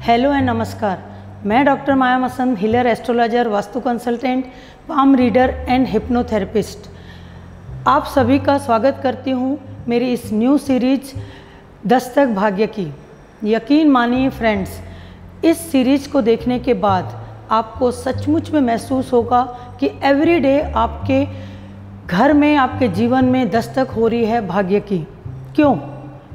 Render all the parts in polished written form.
Hello and नमस्कार। मैं doctor Maya Masand, healer, astrologer, vastu consultant, palm reader and hypnotherapist आप सभी का स्वागत करती हूँ मेरी इस न्यू सीरीज दस्तक भाग्य की। यकीन मानिए फ्रेंड्स, इस सीरीज को देखने के बाद आपको सचमुच में महसूस होगा कि एवरीडे आपके घर में, आपके जीवन में दस्तक हो रही है भाग्य की। क्यों?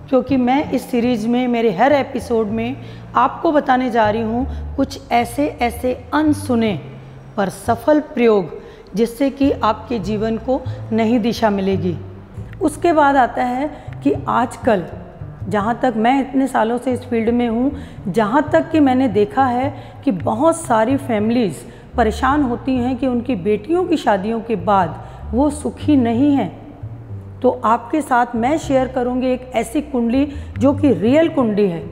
क्योंकि मैं इस सीरीज़ में, मेरे हर एपिसोड में आपको बताने जा रही हूँ कुछ ऐसे अनसुने पर सफल प्रयोग जिससे कि आपके जीवन को नई दिशा मिलेगी। उसके बाद आता है कि आजकल, जहाँ तक मैं इतने सालों से इस फील्ड में हूँ, जहाँ तक कि मैंने देखा है कि बहुत सारी फैमिलीज़ परेशान होती हैं कि उनकी बेटियों की शादियों के बाद वो सुखी नहीं हैं। तो आपके साथ मैं शेयर करूंगी एक ऐसी कुंडली जो कि रियल कुंडली है,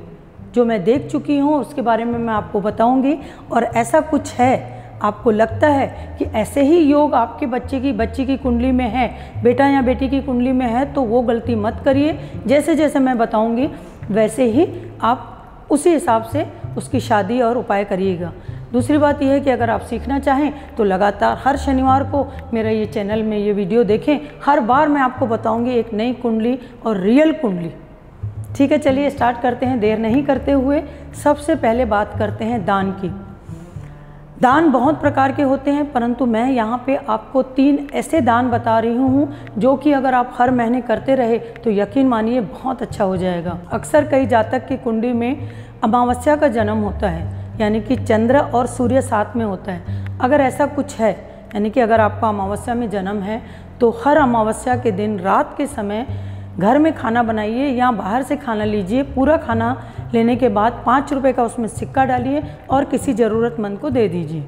जो मैं देख चुकी हूँ, उसके बारे में मैं आपको बताऊंगी। और ऐसा कुछ है, आपको लगता है कि ऐसे ही योग आपके बच्ची की कुंडली में है, बेटा या बेटी की कुंडली में है, तो वो गलती मत करिए। जैसे जैसे मैं बताऊंगी वैसे ही आप उसी हिसाब से उसकी शादी और उपाय करिएगा। दूसरी बात यह है कि अगर आप सीखना चाहें तो लगातार हर शनिवार को मेरा ये चैनल में ये वीडियो देखें। हर बार मैं आपको बताऊंगी एक नई कुंडली और रियल कुंडली। ठीक है, चलिए स्टार्ट करते हैं। देर नहीं करते हुए सबसे पहले बात करते हैं दान की। दान बहुत प्रकार के होते हैं, परंतु मैं यहाँ पे आपको 3 ऐसे दान बता रही हूँ जो कि अगर आप हर महीने करते रहे तो यकीन मानिए बहुत अच्छा हो जाएगा। अक्सर कई जातक की कुंडली में अमावस्या का जन्म होता है, यानी कि चंद्र और सूर्य साथ में होता है। अगर ऐसा कुछ है, यानी कि अगर आपका अमावस्या में जन्म है, तो हर अमावस्या के दिन रात के समय घर में खाना बनाइए या बाहर से खाना लीजिए। पूरा खाना लेने के बाद 5 रुपये का उसमें सिक्का डालिए और किसी ज़रूरतमंद को दे दीजिए।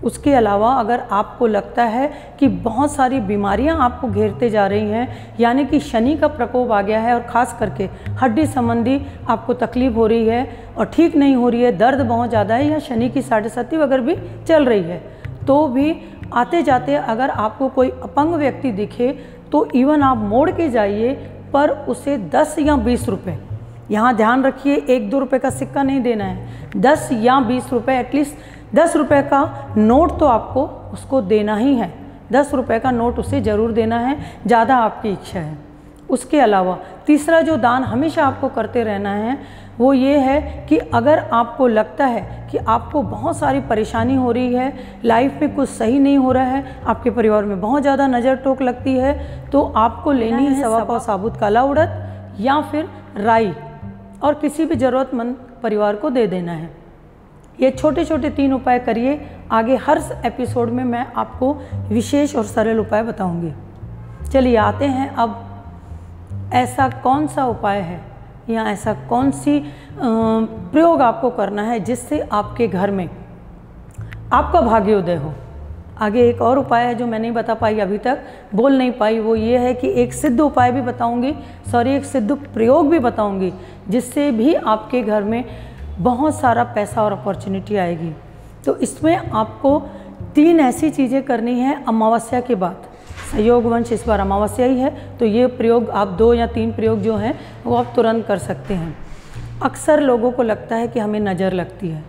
उसके अलावा अगर आपको लगता है कि बहुत सारी बीमारियां आपको घेरते जा रही हैं, यानी कि शनि का प्रकोप आ गया है और ख़ास करके हड्डी संबंधी आपको तकलीफ हो रही है और ठीक नहीं हो रही है, दर्द बहुत ज़्यादा है, या शनि की 7.5 अगर भी चल रही है, तो भी आते जाते अगर आपको कोई अपंग व्यक्ति दिखे तो इवन आप मोड़ के जाइए, पर उसे 10 या 20 रुपये, यहाँ ध्यान रखिए 1-2 रुपये का सिक्का नहीं देना है, 10 या 20 रुपये, एटलीस्ट 10 रुपये का नोट तो आपको उसको देना ही है। 10 रुपये का नोट उसे ज़रूर देना है, ज़्यादा आपकी इच्छा है। उसके अलावा तीसरा जो दान हमेशा आपको करते रहना है वो ये है कि अगर आपको लगता है कि आपको बहुत सारी परेशानी हो रही है, लाइफ में कुछ सही नहीं हो रहा है, आपके परिवार में बहुत ज़्यादा नज़र टोक लगती है, तो आपको लेनी है 1.25 पाव साबुत काला उड़द या फिर राई, और किसी भी ज़रूरतमंद परिवार को दे देना है। ये छोटे छोटे 3 उपाय करिए। आगे हर एपिसोड में मैं आपको विशेष और सरल उपाय बताऊंगी। चलिए आते हैं अब, ऐसा कौन सा उपाय है या ऐसा कौन सी प्रयोग आपको करना है जिससे आपके घर में आपका भाग्योदय हो। आगे एक और उपाय है जो मैं नहीं बता पाई, अभी तक बोल नहीं पाई, वो ये है कि एक सिद्ध उपाय भी बताऊंगी, एक सिद्ध प्रयोग भी बताऊंगी, जिससे भी आपके घर में बहुत सारा पैसा और अपॉर्चुनिटी आएगी। तो इसमें आपको 3 ऐसी चीज़ें करनी है अमावस्या के बाद। संयोग वंश इस बार अमावस्या ही है, तो ये प्रयोग आप 2 या 3 प्रयोग जो हैं वो आप तुरंत कर सकते हैं। अक्सर लोगों को लगता है कि हमें नज़र लगती है,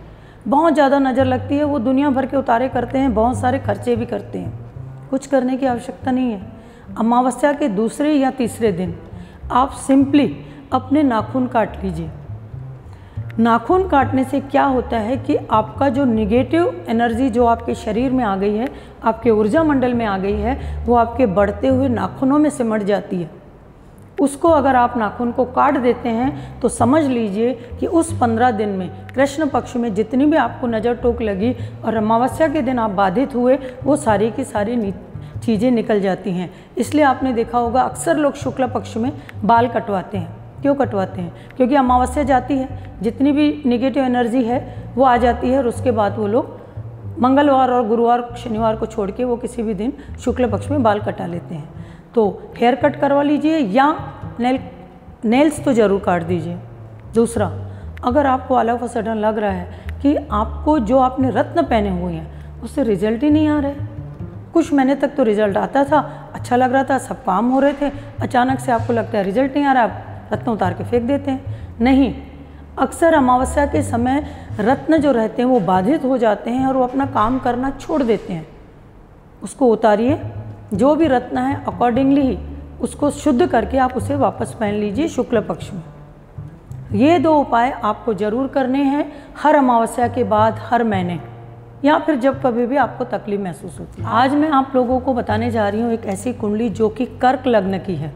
बहुत ज़्यादा नज़र लगती है, वो दुनिया भर के उतारे करते हैं, बहुत सारे खर्चे भी करते हैं। कुछ करने की आवश्यकता नहीं है। अमावस्या के दूसरे या तीसरे दिन आप सिंपली अपने नाखून काट लीजिए। नाखून काटने से क्या होता है कि आपका जो निगेटिव एनर्जी जो आपके शरीर में आ गई है, आपके ऊर्जा मंडल में आ गई है, वो आपके बढ़ते हुए नाखूनों में सिमट जाती है। उसको अगर आप नाखून को काट देते हैं तो समझ लीजिए कि उस 15 दिन में, कृष्ण पक्ष में, जितनी भी आपको नज़र टोक लगी और अमावस्या के दिन आप बाधित हुए, वो सारी की सारी चीज़ें निकल जाती हैं। इसलिए आपने देखा होगा अक्सर लोग शुक्ल पक्ष में बाल कटवाते हैं। क्यों कटवाते हैं? क्योंकि अमावस्या जाती है, जितनी भी निगेटिव एनर्जी है वो आ जाती है, और उसके बाद वो लोग मंगलवार और गुरुवार, शनिवार को छोड़ के वो किसी भी दिन शुक्ल पक्ष में बाल कटा लेते हैं। तो हेयर कट करवा लीजिए या नेल्स तो ज़रूर काट दीजिए। दूसरा, अगर आपको ऑल ऑफ अ सडन लग रहा है कि आपको जो आपने रत्न पहने हुए हैं उससे रिजल्ट ही नहीं आ रहा है, कुछ महीने तक तो रिजल्ट आता था, अच्छा लग रहा था, सब काम हो रहे थे, अचानक से आपको लगता है रिजल्ट नहीं आ रहा, आप रत्न उतार के फेंक देते हैं। नहीं, अक्सर अमावस्या के समय रत्न जो रहते हैं वो बाधित हो जाते हैं और वो अपना काम करना छोड़ देते हैं। उसको उतारिए, जो भी रत्न है अकॉर्डिंगली ही उसको शुद्ध करके आप उसे वापस पहन लीजिए शुक्ल पक्ष में। ये 2 उपाय आपको ज़रूर करने हैं हर अमावस्या के बाद, हर महीने, या फिर जब कभी भी आपको तकलीफ महसूस होती है। आज मैं आप लोगों को बताने जा रही हूँ एक ऐसी कुंडली जो कि कर्क लग्न की है।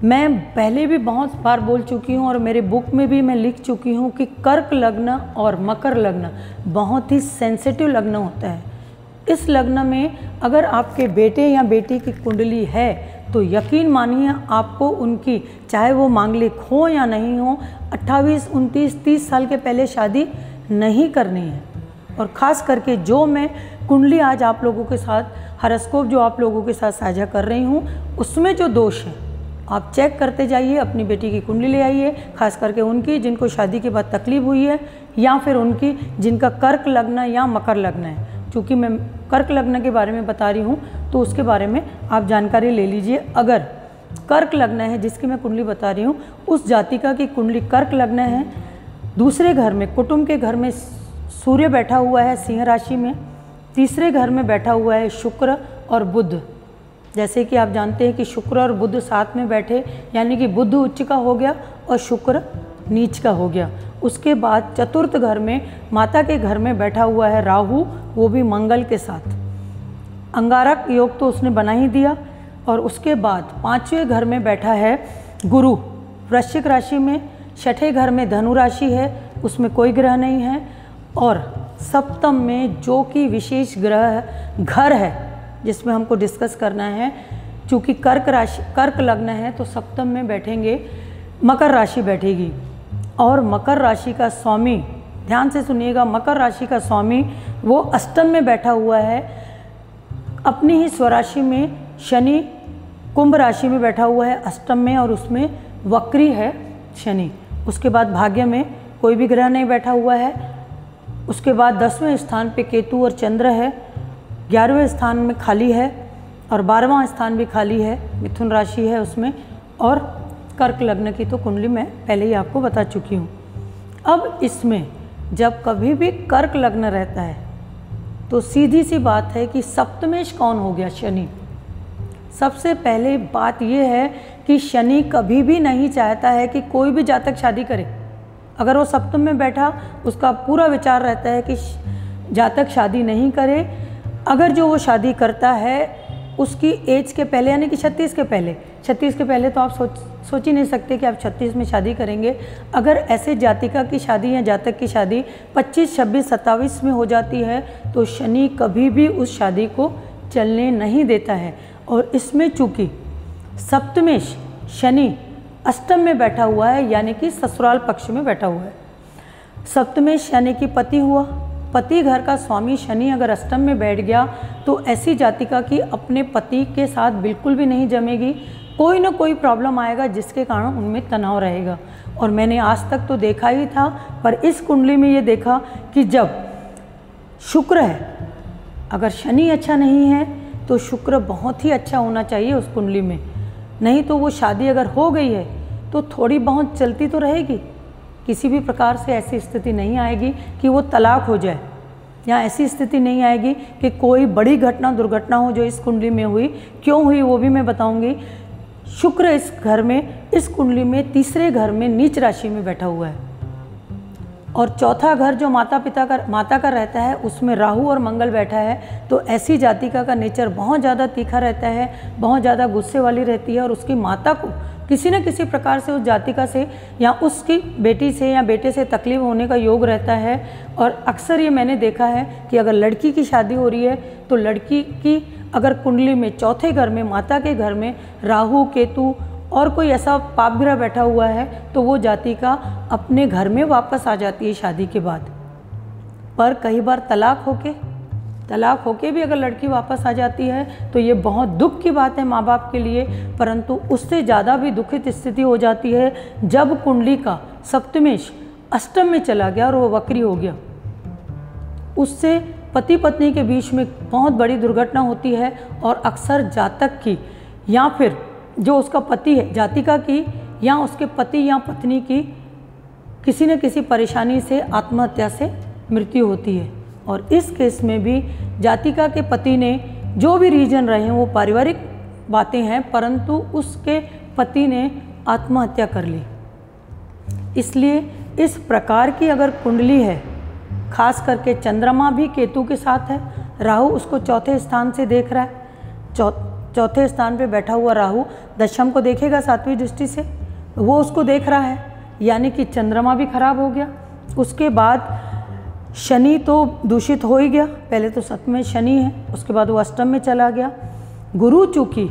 मैं पहले भी बहुत बार बोल चुकी हूँ और मेरे बुक में भी मैं लिख चुकी हूँ कि कर्क लग्न और मकर लग्न बहुत ही सेंसिटिव लग्न होता है। इस लग्न में अगर आपके बेटे या बेटी की कुंडली है तो यकीन मानिए आपको उनकी, चाहे वो मांगलिक हो या नहीं हो, 28, 29, 30 साल के पहले शादी नहीं करनी है। और ख़ास करके जो मैं कुंडली आज आप लोगों के साथ, हॉरोस्कोप जो आप लोगों के साथ साझा कर रही हूँ, उसमें जो दोष हैं आप चेक करते जाइए। अपनी बेटी की कुंडली ले आइए, खास करके उनकी जिनको शादी के बाद तकलीफ हुई है, या फिर उनकी जिनका कर्क लग्न या मकर लग्न है। चूँकि मैं कर्क लग्न के बारे में बता रही हूँ तो उसके बारे में आप जानकारी ले लीजिए। अगर कर्क लग्न है जिसकी मैं कुंडली बता रही हूँ, उस जातिका की कुंडली कर्क लग्न है, दूसरे घर में कुटुंब के घर में सूर्य बैठा हुआ है सिंह राशि में, तीसरे घर में बैठा हुआ है शुक्र और बुध। जैसे कि आप जानते हैं कि शुक्र और बुध साथ में बैठे, यानी कि बुध उच्च का हो गया और शुक्र नीच का हो गया। उसके बाद चतुर्थ घर में माता के घर में बैठा हुआ है राहु, वो भी मंगल के साथ। अंगारक योग तो उसने बना ही दिया। और उसके बाद 5वें घर में बैठा है गुरु वृश्चिक राशि में, 6ठे घर में धनु राशि है, उसमें कोई ग्रह नहीं है। और सप्तम में जो कि विशेष ग्रह घर है जिसमें हमको डिस्कस करना है, चूँकि कर्क लग्न है तो सप्तम में बैठेंगे मकर राशि बैठेगी। और मकर राशि का स्वामी, ध्यान से सुनिएगा, मकर राशि का स्वामी वो अष्टम में बैठा हुआ है, अपनी ही स्वराशि में शनि कुंभ राशि में बैठा हुआ है अष्टम में, और उसमें वक्री है शनि। उसके बाद भाग्य में कोई भी ग्रह नहीं बैठा हुआ है। उसके बाद 10वें स्थान पे केतु और चंद्र है, 11वें स्थान में खाली है और 12वां स्थान भी खाली है, मिथुन राशि है उसमें। और कर्क लग्न की तो कुंडली मैं पहले ही आपको बता चुकी हूँ। अब इसमें जब कभी भी कर्क लग्न रहता है तो सीधी सी बात है कि सप्तमेश कौन हो गया? शनि। सबसे पहले बात यह है कि शनि कभी भी नहीं चाहता है कि कोई भी जातक शादी करे। अगर वो सप्तम में बैठा, उसका पूरा विचार रहता है कि जातक शादी नहीं करे। अगर जो वो शादी करता है उसकी एज के पहले, यानी कि 36 के पहले, 36 के पहले तो आप सोच ही नहीं सकते कि आप 36 में शादी करेंगे। अगर ऐसे जातिका की शादी या जातक की शादी 25, 26, 27 में हो जाती है तो शनि कभी भी उस शादी को चलने नहीं देता है। और इसमें चूँकि सप्तमेश शनि अष्टम में बैठा हुआ है, यानी कि ससुराल पक्ष में बैठा हुआ है। सप्तमेश यानी कि पति हुआ, पति घर का स्वामी शनि अगर अष्टम में बैठ गया तो ऐसी जातिका की अपने पति के साथ बिल्कुल भी नहीं जमेगी। कोई ना कोई प्रॉब्लम आएगा जिसके कारण उनमें तनाव रहेगा। और मैंने आज तक तो देखा ही था, पर इस कुंडली में ये देखा कि जब शुक्र है, अगर शनि अच्छा नहीं है तो शुक्र बहुत ही अच्छा होना चाहिए उस कुंडली में। नहीं तो वो शादी अगर हो गई है तो थोड़ी बहुत चलती तो रहेगी, किसी भी प्रकार से ऐसी स्थिति नहीं आएगी कि वो तलाक हो जाए, या ऐसी स्थिति नहीं आएगी कि कोई बड़ी घटना दुर्घटना हो जो इस कुंडली में हुई। क्यों हुई वो भी मैं बताऊंगी। शुक्र इस घर में, इस कुंडली में तीसरे घर में नीच राशि में बैठा हुआ है। और चौथा घर जो माता का रहता है उसमें राहु और मंगल बैठा है। तो ऐसी जातिका का नेचर बहुत ज़्यादा तीखा रहता है, बहुत ज़्यादा गुस्से वाली रहती है, और उसकी माता को किसी न किसी प्रकार से उस जातिका से या उसकी बेटी से या बेटे से तकलीफ होने का योग रहता है। और अक्सर ये मैंने देखा है कि अगर लड़की की शादी हो रही है तो लड़की की अगर कुंडली में चौथे घर में, माता के घर में राहु केतु और कोई ऐसा पाप ग्रह बैठा हुआ है तो वो जातिका अपने घर में वापस आ जाती है शादी के बाद। पर कई बार तलाक होके भी अगर लड़की वापस आ जाती है तो ये बहुत दुख की बात है माँ बाप के लिए। परंतु उससे ज़्यादा भी दुखित स्थिति हो जाती है जब कुंडली का सप्तमेश अष्टम में चला गया और वो वक्री हो गया। उससे पति पत्नी के बीच में बहुत बड़ी दुर्घटना होती है। और अक्सर जातक की या फिर जो उसका पति है जातिका की, या उसके पति या पत्नी की किसी न किसी परेशानी से आत्महत्या से मृत्यु होती है। और इस केस में भी जातिका के पति ने जो भी रीजन रहे हैं वो पारिवारिक बातें हैं, परंतु उसके पति ने आत्महत्या कर ली। इसलिए इस प्रकार की अगर कुंडली है, खास करके चंद्रमा भी केतु के साथ है, राहु उसको चौथे स्थान से देख रहा है, चौथे स्थान पे बैठा हुआ राहु दशम को देखेगा 7वीं दृष्टि से, वो उसको देख रहा है, यानी कि चंद्रमा भी खराब हो गया। उसके बाद शनि तो दूषित हो ही गया, पहले तो 7वें शनि है, उसके बाद वो अष्टम में चला गया। गुरु चूंकि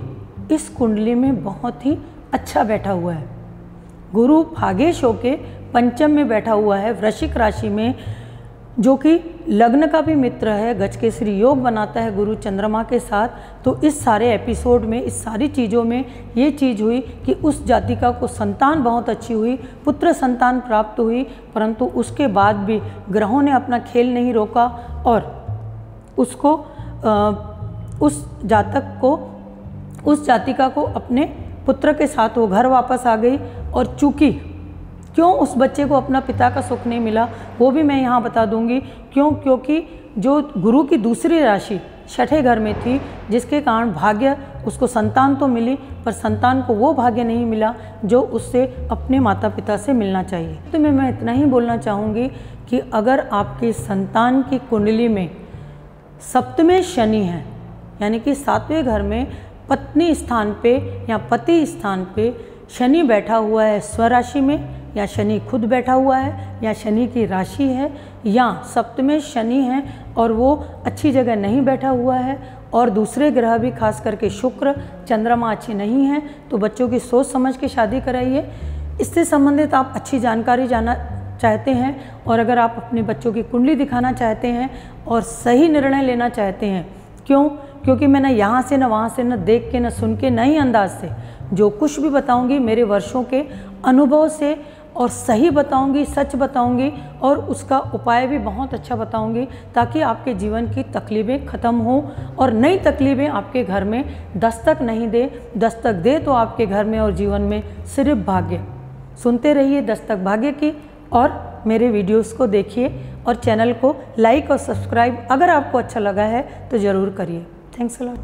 इस कुंडली में बहुत ही अच्छा बैठा हुआ है, गुरु भागेश होके पंचम में बैठा हुआ है, वृश्चिक राशि में, जो कि लग्न का भी मित्र है, गजकेसरी योग बनाता है गुरु चंद्रमा के साथ। तो इस सारे एपिसोड में, इस सारी चीज़ों में ये चीज़ हुई कि उस जातिका को संतान बहुत अच्छी हुई, पुत्र संतान प्राप्त हुई, परंतु उसके बाद भी ग्रहों ने अपना खेल नहीं रोका और उसको उस जातिका को अपने पुत्र के साथ वो घर वापस आ गई। और चूँकि क्यों उस बच्चे को अपना पिता का सुख नहीं मिला वो भी मैं यहाँ बता दूंगी। क्योंकि जो गुरु की दूसरी राशि छठे घर में थी, जिसके कारण भाग्य उसको संतान तो मिली, पर संतान को वो भाग्य नहीं मिला जो उससे अपने माता पिता से मिलना चाहिए। तो मैं इतना ही बोलना चाहूँगी कि अगर आपकी संतान की कुंडली में सप्तमें शनि है, यानी कि 7वें घर में पत्नी स्थान पे या पति स्थान पे शनि बैठा हुआ है स्वराशि में, या शनि खुद बैठा हुआ है, या शनि की राशि है, या सप्तमें शनि है और वो अच्छी जगह नहीं बैठा हुआ है, और दूसरे ग्रह भी खास करके शुक्र चंद्रमा अच्छे नहीं हैं, तो बच्चों की सोच समझ के शादी कराइए। इससे संबंधित आप अच्छी जानकारी जानना चाहते हैं और अगर आप अपने बच्चों की कुंडली दिखाना चाहते हैं और सही निर्णय लेना चाहते हैं, क्योंकि मैं ना यहाँ से न वहाँ से न देख के न सुन के न ही अंदाज से जो कुछ भी बताऊँगी मेरे वर्षों के अनुभव से और सही बताऊंगी, सच बताऊंगी और उसका उपाय भी बहुत अच्छा बताऊंगी, ताकि आपके जीवन की तकलीफ़ें ख़त्म हों और नई तकलीफ़ें आपके घर में दस्तक नहीं दे। दस्तक दे तो आपके घर में और जीवन में सिर्फ भाग्य। सुनते रहिए दस्तक भाग्य की और मेरे वीडियोस को देखिए और चैनल को लाइक और सब्सक्राइब अगर आपको अच्छा लगा है तो ज़रूर करिए। Thanks a lot.